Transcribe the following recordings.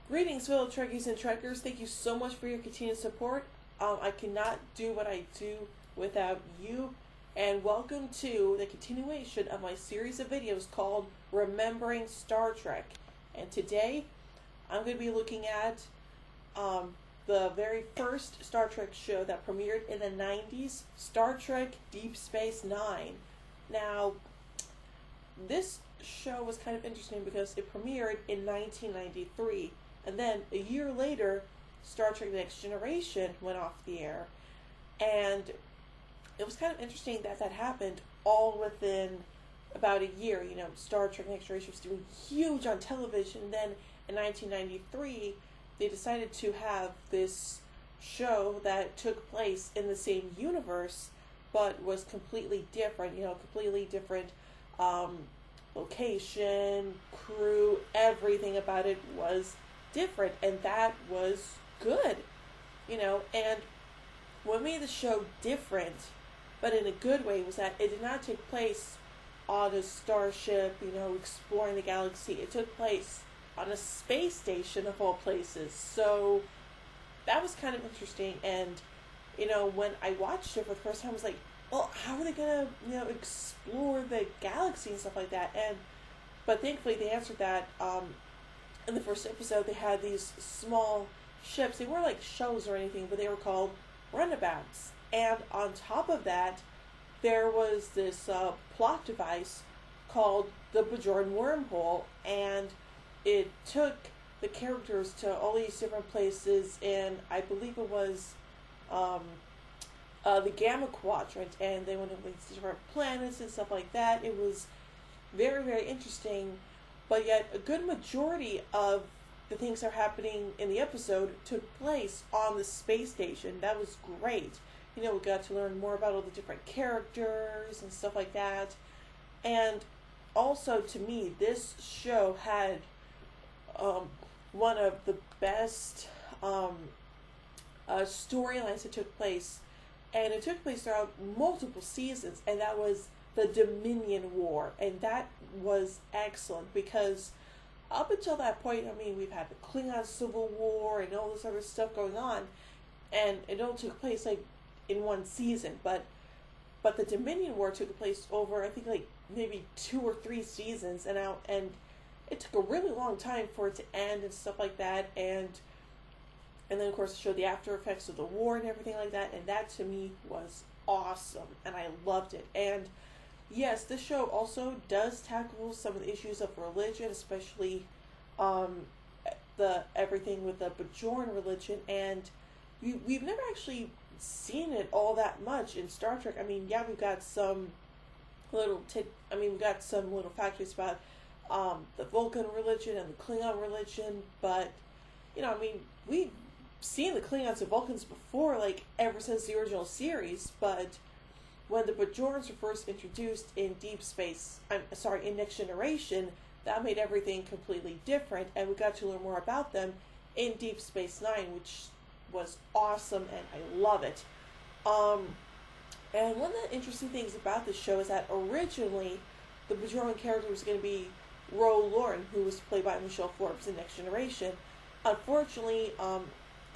Greetings, fellow Trekkies and Trekkers. Thank you so much for your continued support. I cannot do what I do without you. And welcome to the continuation of my series of videos called Remembering Star Trek. And today, I'm going to be looking at the very first Star Trek show that premiered in the 90s, Star Trek Deep Space Nine. Now, this show was kind of interesting because it premiered in 1993. And then a year later, Star Trek Next Generation went off the air. And it was kind of interesting that that happened all within about a year. You know, Star Trek Next Generation was doing huge on television. And then in 1993, they decided to have this show that took place in the same universe, but was completely different. You know, completely different location, crew, everything about it was different, and that was good, you know. And what made the show different, but in a good way, was that it did not take place on a starship, you know, exploring the galaxy. It took place on a space station of all places. So that was kind of interesting. And you know, when I watched it for the first time, I was like, well, how are they gonna, you know, explore the galaxy and stuff like that? But thankfully they answered that. In the first episode, they had these small ships. They weren't like shuttles or anything, but they were called runabouts. And on top of that, there was this plot device called the Bajoran wormhole, and it took the characters to all these different places. And I believe it was the Gamma Quadrant, and they went to these different planets and stuff like that. It was very, very interesting. But yet, a good majority of the things that are happening in the episode took place on the space station. That was great. You know, we got to learn more about all the different characters and stuff like that. And also, to me, this show had one of the best storylines that took place. And it took place throughout multiple seasons, and that was the Dominion War. And that was excellent because up until that point, I mean, we've had the Klingon Civil War and all this other stuff going on, and it all took place like in one season. But the Dominion War took place over, I think, like maybe 2 or 3 seasons, and it took a really long time for it to end and stuff like that. And then of course it showed the after effects of the war and everything like that, and that to me was awesome, and I loved it. And yes, this show also does tackle some of the issues of religion, especially the everything with the Bajoran religion, and we've never actually seen it all that much in Star Trek. I mean, yeah, we've got some little factories about the Vulcan religion and the Klingon religion, but you know, I mean, we've seen the Klingons and Vulcans before, like ever since the original series, but when the Bajorans were first introduced in in Next Generation, that made everything completely different, and we got to learn more about them in Deep Space Nine, which was awesome, and I love it. And one of the interesting things about this show is that originally the Bajoran character was going to be Ro Lauren, who was played by Michelle Forbes in Next Generation. Unfortunately,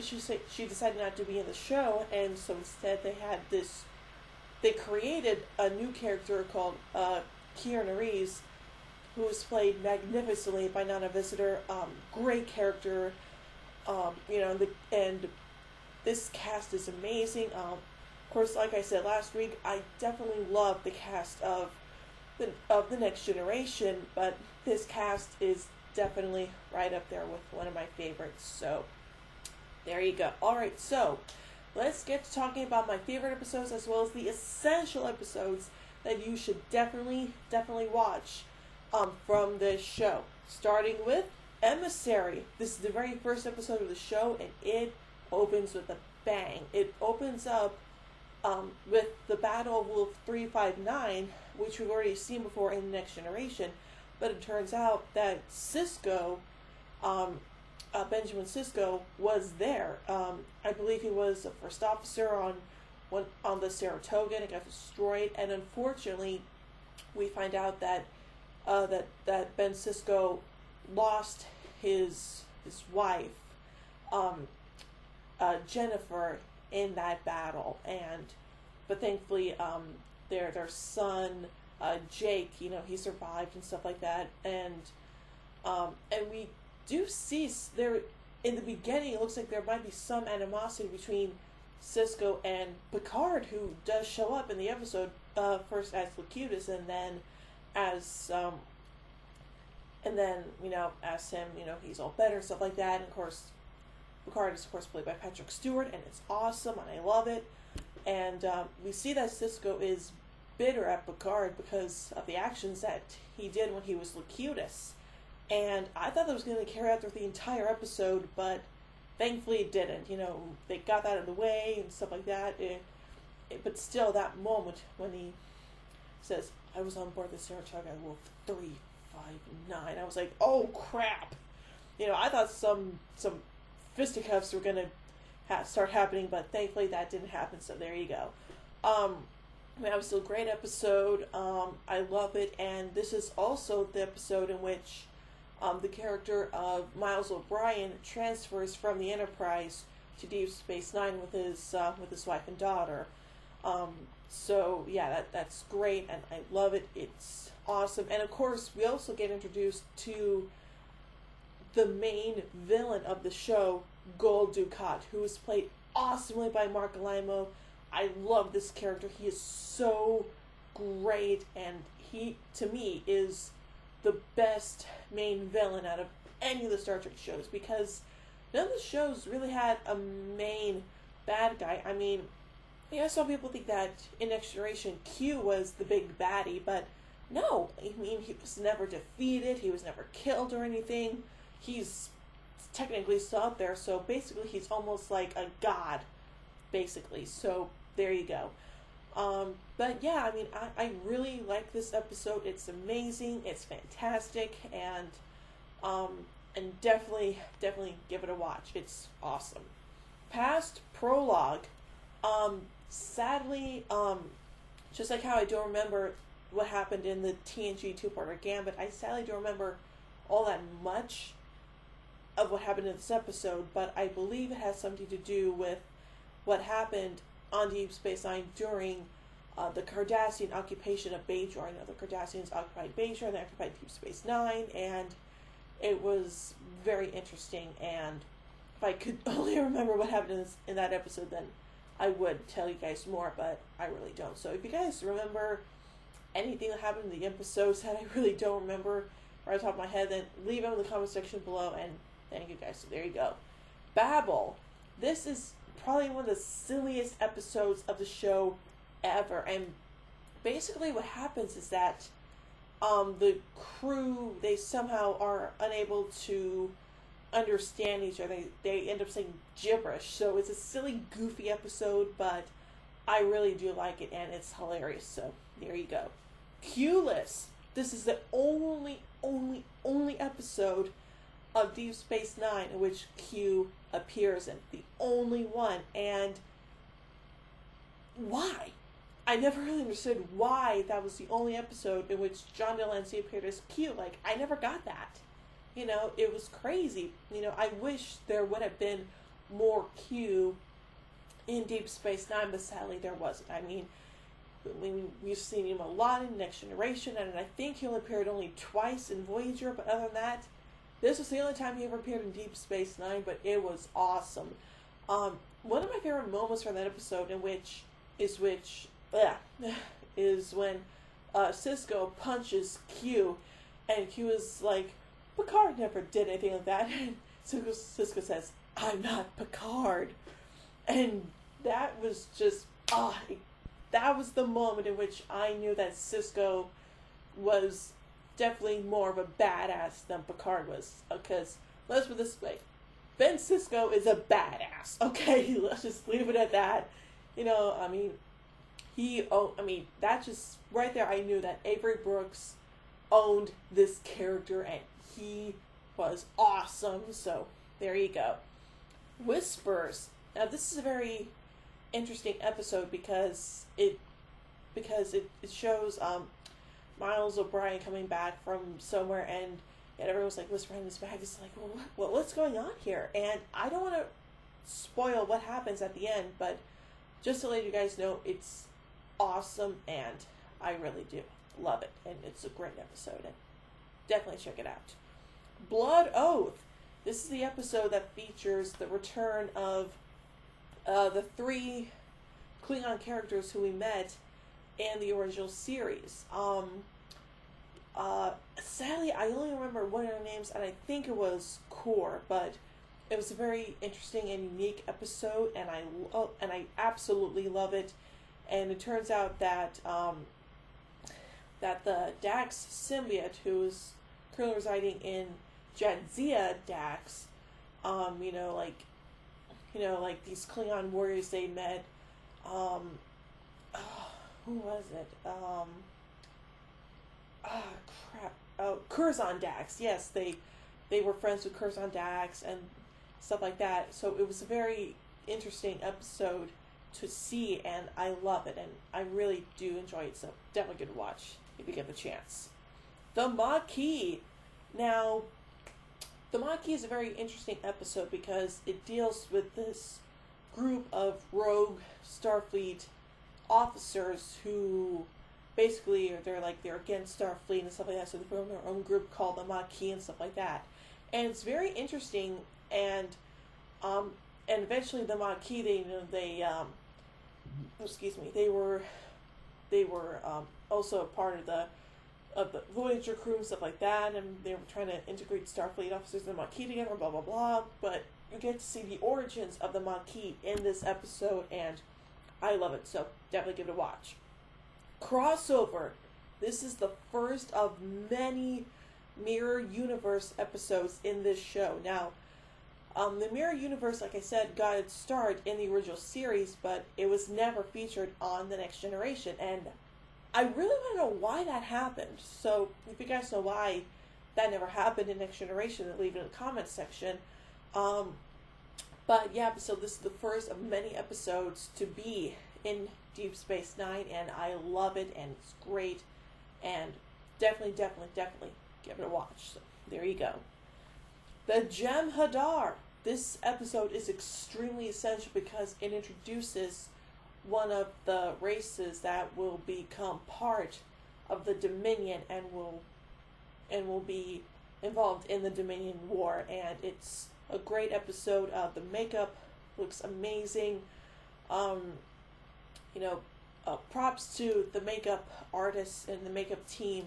she decided not to be in the show, and so instead they created a new character called Keanu Reeves, who was played magnificently by Nana Visitor. Great character, you know, and this cast is amazing. Of course, like I said last week, I definitely love the cast of the Next Generation, but this cast is definitely right up there with one of my favorites. So there you go. Alright, so let's get to talking about my favorite episodes as well as the essential episodes that you should definitely watch from this show. Starting with Emissary. This is the very first episode of the show, and it opens with a bang. It opens up with the Battle of Wolf 359, which we've already seen before in the Next Generation, but it turns out that Sisko, Benjamin Sisko, was there. I believe he was a first officer on the Saratoga, and it got destroyed. And unfortunately, we find out that that Ben Sisko lost his his wife, Jennifer, in that battle, but thankfully, their son, Jake, he survived and stuff like that, and we do see there, in the beginning, it looks like there might be some animosity between Sisko and Picard, who does show up in the episode, first as Locutus, and then as as him, he's all better, stuff like that, and of course, Picard is, of course, played by Patrick Stewart, and it's awesome, and I love it, and we see that Sisko is bitter at Picard because of the actions that he did when he was Locutus, and I thought that was going to carry out through the entire episode, but thankfully it didn't. They got that out of the way and stuff like that, but still, that moment when he says, "I was on board the Sarah Chaga Wolf 359," I was like, oh crap! I thought some fisticuffs were gonna start happening, but thankfully that didn't happen. So there you go. It was still a great episode. I love it, and this is also the episode in which the character of Miles O'Brien transfers from the Enterprise to Deep Space Nine with his wife and daughter. So yeah, that's great, and I love it. It's awesome, and of course we also get introduced to the main villain of the show, Gul Dukat, who is played awesomely by Mark Limo. I love this character. He is so great, and he, to me, is the best main villain out of any of the Star Trek shows, because none of the shows really had a main bad guy. I mean, some people think that in Next Generation, Q was the big baddie, but no. I mean, he was never defeated, he was never killed or anything. He's technically still out there, so basically he's almost like a god, basically. So there you go. But yeah, I mean, I really like this episode. It's amazing, it's fantastic, and definitely give it a watch. It's awesome. Past prologue, sadly, just like how I don't remember what happened in the TNG two-parter Gambit, I sadly don't remember all that much of what happened in this episode, but I believe it has something to do with what happened on Deep Space Nine during the Cardassian occupation of Bajor. I know the Cardassians occupied Bajor and they occupied Deep Space Nine, and it was very interesting, and if I could only remember what happened in that episode, then I would tell you guys more, but I really don't. So if you guys remember anything that happened in the episodes that I really don't remember right off the top of my head, then leave them in the comment section below, and thank you guys. So there you go. Babel. This is probably one of the silliest episodes of the show ever, and basically what happens is that the crew, they somehow are unable to understand each other. They end up saying gibberish, so it's a silly, goofy episode, but I really do like it, and it's hilarious. So there you go. Q-less. This is the only episode of Deep Space Nine in which Q appears in. The only one. And why? I never really understood why that was the only episode in which John Delancey appeared as Q. Like, I never got that. It was crazy. I wish there would have been more Q in Deep Space Nine, but sadly there wasn't. I mean, we've seen him a lot in Next Generation, and I think he only appeared only twice in Voyager, but other than that, this was the only time he ever appeared in Deep Space Nine, but it was awesome. One of my favorite moments from that episode is when Sisko punches Q, and Q is like, Picard never did anything like that, and Sisko says, I'm not Picard. And that was just, that was the moment in which I knew that Sisko was definitely more of a badass than Picard was. Because, let's put it this way, Ben Sisko is a badass, okay? Let's just leave it at that. That just, right there, I knew that Avery Brooks owned this character, and he was awesome. So, there you go. Whispers. Now, this is a very interesting episode because it shows Miles O'Brien coming back from somewhere, and and everyone's like whispering in his bag. It's like, well, what's going on here? And I don't want to spoil what happens at the end, but just to let you guys know, it's awesome, and I really do love it, and it's a great episode, and definitely check it out. Blood Oath. This is the episode that features the return of the 3 Klingon characters who we met in the original series. Sadly, I only remember one of their names, and I think it was Core, but it was a very interesting and unique episode, and I absolutely love it. And it turns out that that the Dax symbiote, who is currently residing in Jadzia Dax, like these Klingon warriors they met, who was it? Curzon Dax. Yes, they were friends with Curzon Dax and stuff like that. So it was a very interesting episode to see, and I love it, and I really do enjoy it. So definitely good to watch if you get the chance. The Maquis. Now, the Maquis is a very interesting episode because it deals with this group of rogue Starfleet officers who basically they're against Starfleet and stuff like that, so they form their own group called the Maquis and stuff like that. And it's very interesting, and eventually the Maquis they were also a part of the Voyager crew and stuff like that, and they were trying to integrate Starfleet officers and the Maquis together, blah blah blah. But you get to see the origins of the Maquis in this episode, and I love it, so definitely give it a watch. Crossover. This is the first of many Mirror Universe episodes in this show. Now, the Mirror Universe, like I said, got its start in the original series, but it was never featured on The Next Generation, and I really want to know why that happened. So, if you guys know why that never happened in Next Generation, then leave it in the comments section. But yeah, so this is the first of many episodes to be in Deep Space Nine, and I love it, and it's great, and definitely give it a watch. So, there you go. The Jem'Hadar. This episode is extremely essential because it introduces one of the races that will become part of the Dominion and will be involved in the Dominion War, and it's a great episode. The makeup looks amazing. Props to the makeup artists and the makeup team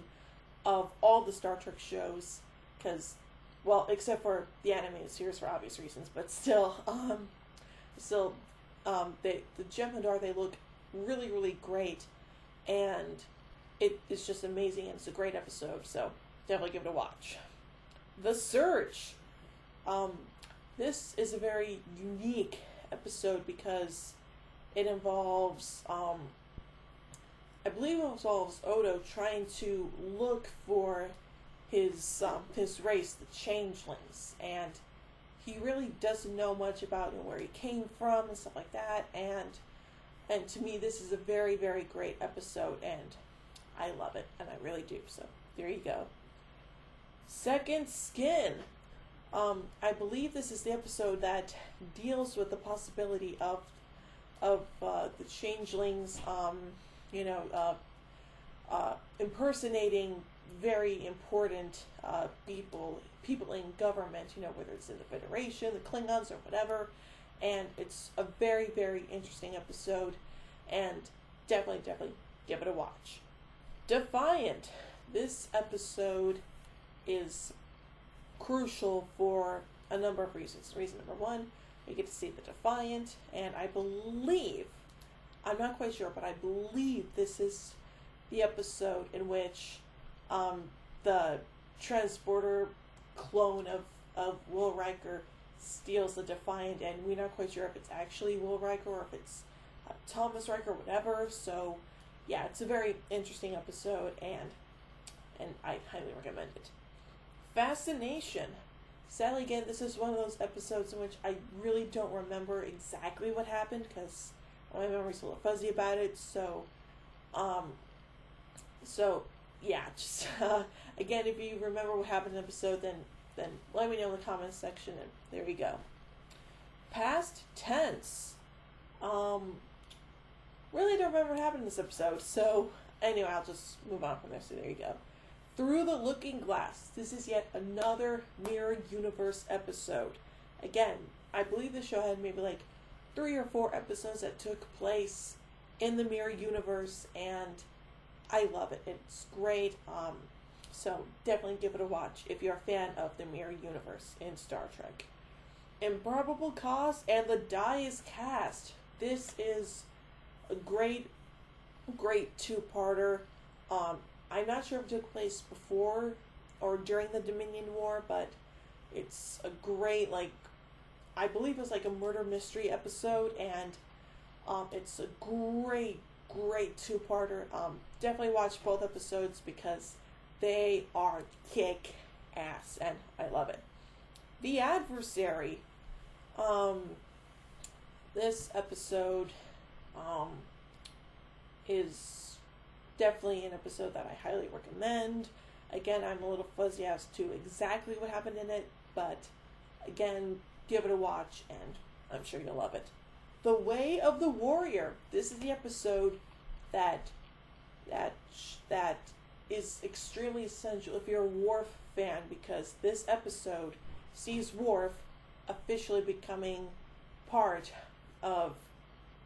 of all the Star Trek shows, because, well, except for the animated series for obvious reasons, but still, the Jem'Hadar, they look really, really great, and it is just amazing, and it's a great episode, so definitely give it a watch. The Search. This is a very unique episode because it involves, I believe it involves Odo trying to look for his race, the Changelings, and he really doesn't know much about where he came from and stuff like that, and to me this is a very, very great episode, and I love it, and I really do, so there you go. Second Skin. I believe this is the episode that deals with the possibility of the Changelings, impersonating very important people in government, whether it's in the Federation, the Klingons, or whatever. And it's a very, very interesting episode, and definitely give it a watch. Defiant. This episode is crucial for a number of reasons. Reason number one, we get to see the Defiant, and I believe, I'm not quite sure, but I believe this is the episode in which the transporter clone of Will Riker steals the Defiant, and we're not quite sure if it's actually Will Riker or if it's Thomas Riker or whatever. So yeah, it's a very interesting episode, and I highly recommend it. Fascination. Sadly, again, this is one of those episodes in which I really don't remember exactly what happened because my memory's a little fuzzy about it. So yeah, just again, if you remember what happened in the episode, then let me know in the comments section, and there you go. Past tense. Really don't remember what happened in this episode, so anyway, I'll just move on from there. So there you go. Through the Looking Glass. This is yet another Mirror Universe episode. Again, I believe the show had maybe like 3 or 4 episodes that took place in the Mirror Universe, and I love it. It's great. So definitely give it a watch if you're a fan of the Mirror Universe in Star Trek. Improbable Cause and the Die is Cast. This is a great two-parter. I'm not sure if it took place before or during the Dominion War, but it's a great, I believe it's like a murder mystery episode, and it's a great two-parter. Definitely watch both episodes because they are kick-ass, and I love it. The Adversary. This episode is definitely an episode that I highly recommend. Again, I'm a little fuzzy as to exactly what happened in it, but again, give it a watch, and I'm sure you'll love it. The Way of the Warrior. This is the episode that is extremely essential if you're a Worf fan, because this episode sees Worf officially becoming part of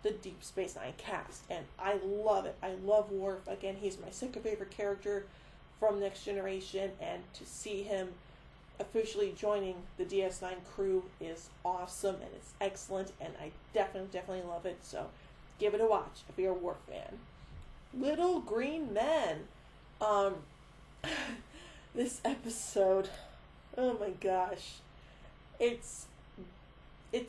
the Deep Space Nine cast, and I love it. I love Worf. Again, he's my second favorite character from Next Generation, and to see him officially joining the DS9 crew is awesome, and it's excellent, and I definitely love it, so give it a watch if you're a Worf fan. Little Green Men. This episode, oh my gosh, it's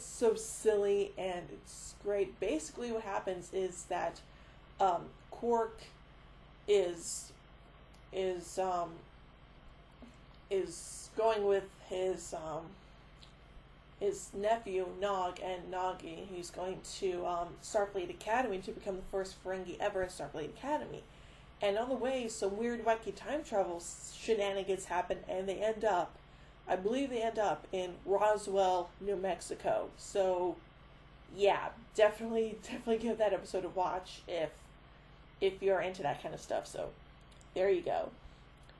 so silly and it's great. Basically what happens is that Quark is going with his nephew Nog and Nagi. He's going to Starfleet Academy to become the first Ferengi ever in Starfleet Academy. And on the way, some weird, wacky time travel shenanigans happen, and I believe they end up in Roswell, New Mexico. So, yeah, definitely give that episode a watch if you're into that kind of stuff. So, there you go.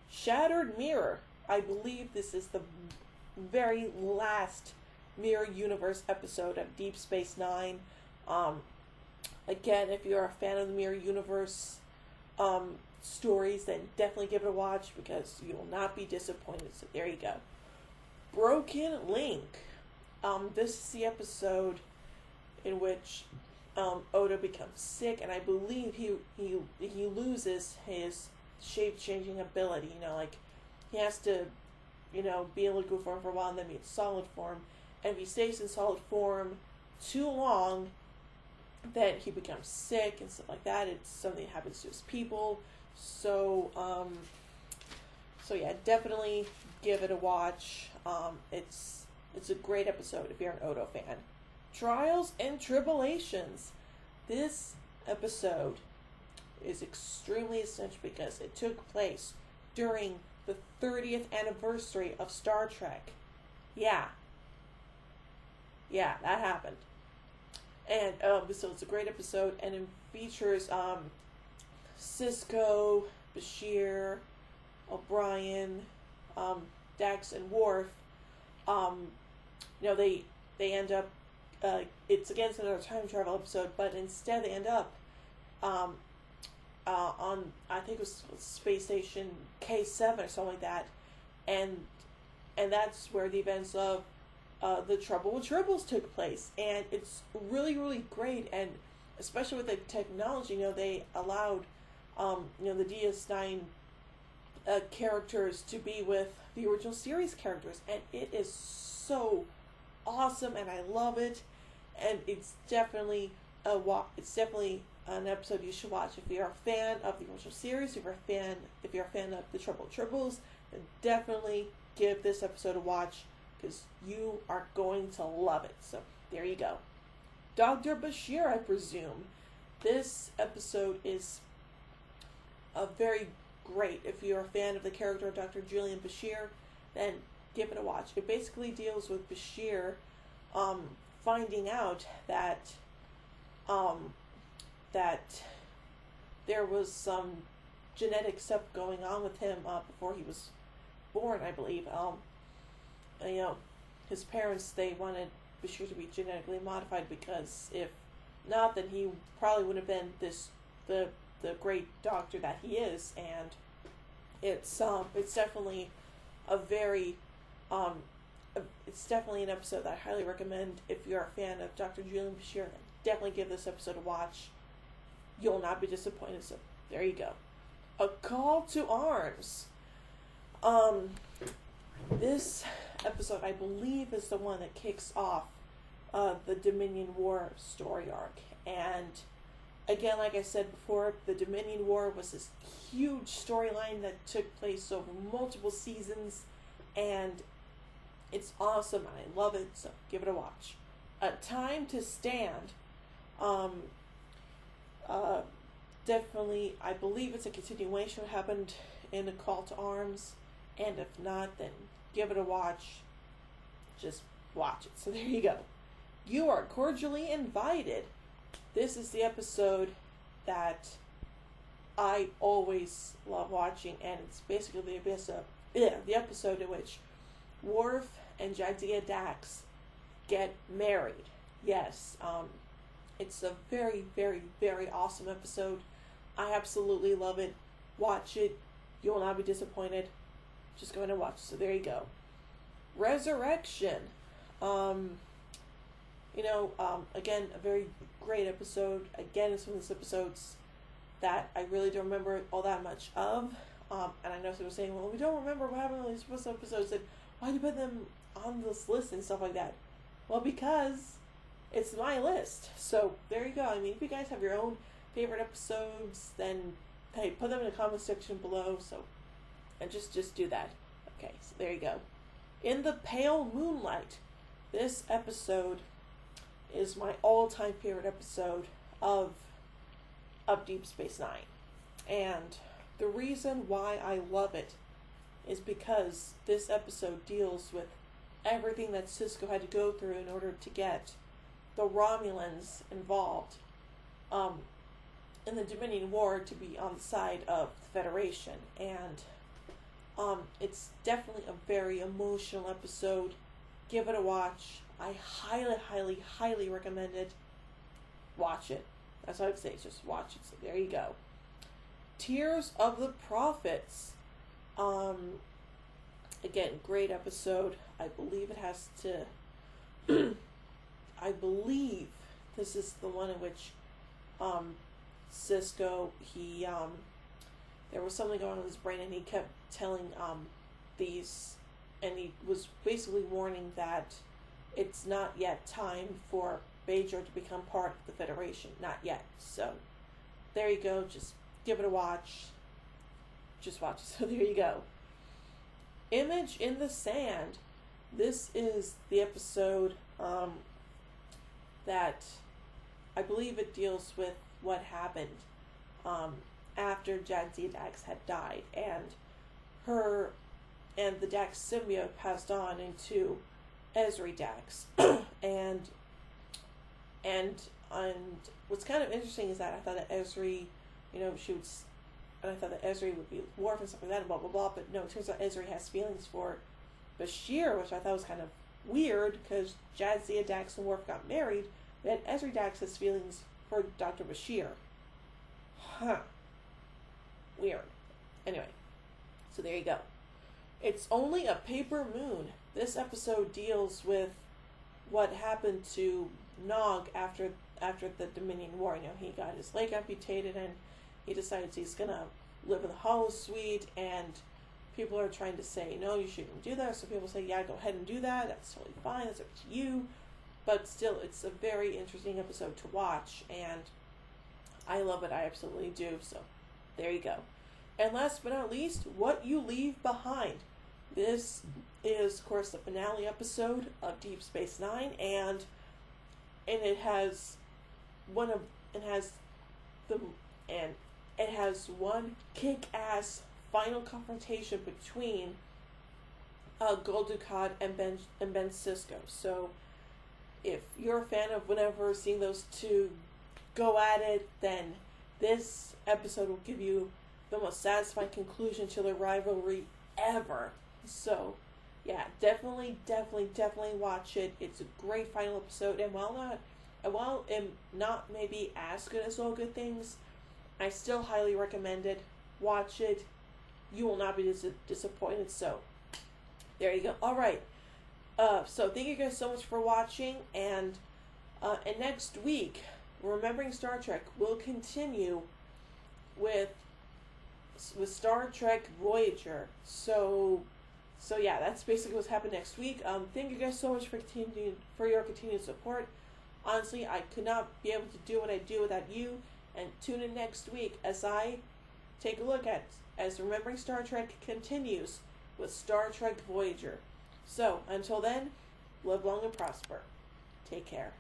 Shattered Mirror. I believe this is the very last Mirror Universe episode of Deep Space Nine. Again, if you're a fan of the Mirror Universe stories, then definitely give it a watch because you will not be disappointed. So there you go. Broken Link. This is the episode in which Odo becomes sick, and I believe he loses his shape-changing ability. He has to, be in liquid form for a while and then be in solid form. And if he stays in solid form too long, then he becomes sick and stuff like that. It's something that happens to his people. So yeah, definitely give it a watch. It's a great episode if you're an Odo fan. Trials and Tribulations. This episode is extremely essential because it took place during the 30th anniversary of Star Trek. Yeah, that happened. And so it's a great episode, and it features Sisko, Bashir, O'Brien, Dax, and Worf. They end up. It's against another time travel episode, but instead they end up on, I think it was Space Station K7 or something like that, and that's where the events of the Trouble with Tribbles took place, and it's really great, and especially with the technology, they allowed the DS9 characters to be with the original series characters, and it is so awesome, and I love it, and it's definitely an episode you should watch if you're a fan of the original series. If you're a fan of the Trouble with Tribbles, then definitely give this episode a watch, because you are going to love it. So, there you go. DrBashir, I presume. This episode is a very great. If you're a fan of the character of Dr. Julian Bashir, then give it a watch. It basically deals with Bashir finding out that that there was some genetic stuff going on with him before he was born, I believe. His parents, they wanted Bashir to be genetically modified because if not, then he probably would have been the great doctor that he is. And it's definitely a very it's definitely an episode that I highly recommend if you're a fan of Dr. Julian Bashir. Definitely give this episode a watch. You'll not be disappointed. So there you go. A Call to Arms. This episode, I believe, is the one that kicks off the Dominion War story arc. And again, like I said before, the Dominion War was this huge storyline that took place over multiple seasons, and it's awesome, and I love it, so give it a watch. A Time to Stand. Definitely, I believe it's a continuation of what happened in A Call to Arms, and if not, then give it a watch. Just watch it. So there you go. You Are Cordially Invited. This is the episode that I always love watching, and it's basically the episode in which Worf and Jadzia Dax get married. Yes, it's a very, very, very awesome episode. I absolutely love it. Watch it. You will not be disappointed. Just go ahead and watch. So there you go. Resurrection. Again, a very great episode. Again, it's one of those episodes that I really don't remember all that much of. And I know people are saying, well, we don't remember what happened in these episodes. And why do you put them on this list and stuff like that? Well, because it's my list. So there you go. I mean, if you guys have your own favorite episodes, then hey, put them in the comment section below. So, and just do that. Okay, so there you go. In the Pale Moonlight. This episode is my all-time favorite episode of Deep Space Nine. And the reason why I love it is because this episode deals with everything that Sisko had to go through in order to get the Romulans involved in the Dominion War to be on the side of the Federation. And it's definitely a very emotional episode. Give it a watch. I highly, highly, highly recommend it. Watch it. That's what I would say. Just watch it. So there you go. Tears of the Prophets. Again, great episode. I believe it has to... I believe this is the one in which Sisko, there was something going on with his brain, and he kept telling and he was basically warning that it's not yet time for Bajor to become part of the Federation. Not yet. So, there you go. Just give it a watch. Just watch it. So, there you go. Image in the Sand. This is the episode that I believe it deals with what happened after Jadzia Dax had died, and the Dax symbiote passed on into Ezri Dax. and what's kind of interesting is that I thought that Ezri, I thought that Ezri would be Worf and stuff like that, and blah blah blah. But no, it turns out Ezri has feelings for Bashir, which I thought was kind of weird because Jadzia Dax and Worf got married. Then Ezri Dax has feelings for Dr. Bashir. Huh. Weird. Anyway, so there you go. It's Only a Paper Moon. This episode deals with what happened to Nog after the Dominion War. He got his leg amputated, and he decides he's gonna live in the Hollow Suite, and people are trying to say, no, you shouldn't do that. So people say, yeah, go ahead and do that. That's totally fine. That's up to you. But still, it's a very interesting episode to watch, and I love it. I absolutely do. So there you go. And last but not least, What You Leave Behind. This is, of course, the finale episode of Deep Space Nine, and it has one kick-ass final confrontation between Gul Dukat and Ben Sisko. So if you're a fan of whenever seeing those two go at it, then this episode will give you the most satisfying conclusion to the rivalry ever. So yeah, definitely watch it. It's a great final episode, and while not maybe as good as All Good Things, I still highly recommend it. Watch it. You will not be disappointed. So there you go. All right. So thank you guys so much for watching, and next week, Remembering Star Trek will continue with Star Trek Voyager. So yeah, that's basically what's happening next week. Thank you guys so much for your continued support. Honestly, I could not be able to do what I do without you. And tune in next week as I take a look at as Remembering Star Trek continues with Star Trek Voyager. So until then, live long and prosper. Take care.